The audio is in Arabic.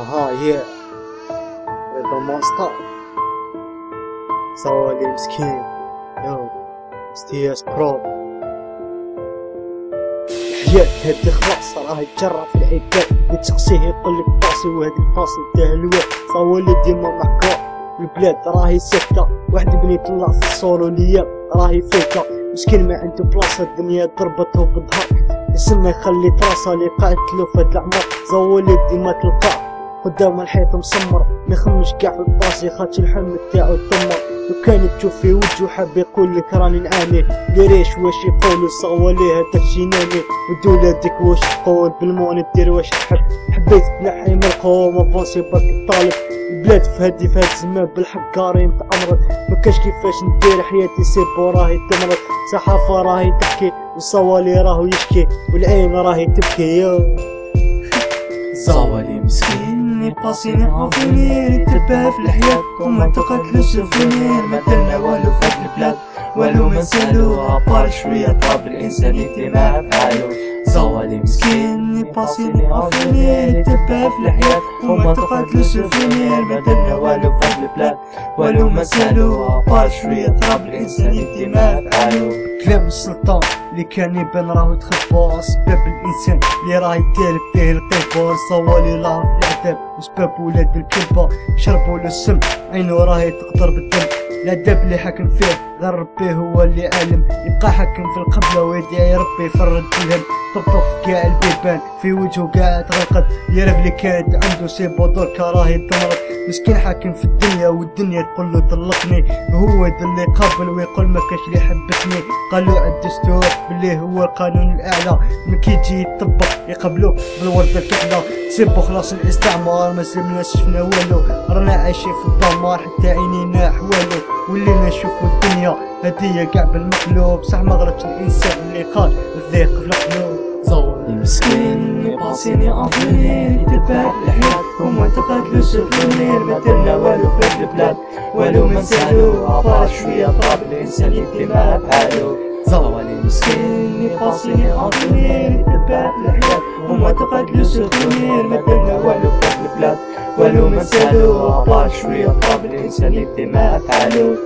اها يا رضا ماستر صوالي مسكين يو ستياس برو. الحياة هادي خلاص راه يتجرى في العباد اللي تقصيه يقلب باصي وهاد الباصي تاع الواد صوالي ديما محكور. البلاد راهي سكتة واحد بني طلع في الصولو ليام راهي فيكا مسكين ما عنده بلاصة الدنيا ضربته بالظهر يسنى يخلي تراسة اللي قاتلو فهاد العمر زوالي ديما تلقاه قدام الحيط مسمر ميخمش قاع في الباصي خاطر الحلم تاعو دمر. لو كان تشوف في وجهو حاب يقول لك راني نعاني ليريش واش يقولو صوالي هداك شي نامي والدولة ديك واش تقول بالمون دير واش تحب حبيت تنحي من القوم افونسي برك الطالب. البلاد في هاد الزمان بالحق قارين تأمرت مكاش كيفاش ندير حياتي سيبو راهي تمرت صحافة راهي تحكي وصوالي راهو يشكي والعين راهي تبكي يا صوالي مسكين يباصيني عافيني يتبع في الحياة وما تقتلوش سفيني ما درنا والو في هاد البلاد والو ما نسالو عبار شوية طاب الانسانيتي مع افعالو. صوالي مسكين يباصيني عافيني يتبع في الحياة وما تقتلوش سفيني ما درنا والو في هاد البلاد والو ما نسالو عبار شوية طاب الانسانيتي مع افعالو. كلام السلطان اللي كان يبان راهو تخبى سباب الانسان اللي راه يدير فيه القيبور صوالي راه في العذاب وسباب ولاد الكلبة شربوا له السم عينو راهي تقطر بالدم. العذاب اللي حاكم فيه غير ربي هو اللي عالم يبقى حاكم في القبلة ويدعي ربي يفرد الهم طبطف كاع البيبان في وجهو قاعد غرقد يعرف اللي كانت عنده سيبو دركا راهي دمرت مسكين حاكم في الدنيا والدنيا تقولو طلقني وهو ذا اللي قابل ويقول ما كاش اللي حبسني. قالوا عالدستور باللي هو القانون الاعلى من كيجي يطبق يقبلو بالوردة الكحلة سيبو خلاص الاستعمار ما سلمناش شفنا والو رانا عايشين في الدمار حتى عينينا حوالو ولينا نشوفو الدنيا هدية كاع بالمقلوب صح ما غلطش الانسان اللي قال الضيق في القلوب. صوالي مسكين يباصيني عافيني يتبع في الحياة وما تقتلوش سفيني ما درنا والو في هاد البلاد والو ما نسالو عبار شوية طاب الانسانيتي مع افعالو. صوالي مسكين يباصيني عافيني يتبع في الحياة وما تقتلوش سفيني ما درنا والو في هاد البلاد والو ما نسالو عبار شوية طاب الانسانيتي مع افعالو.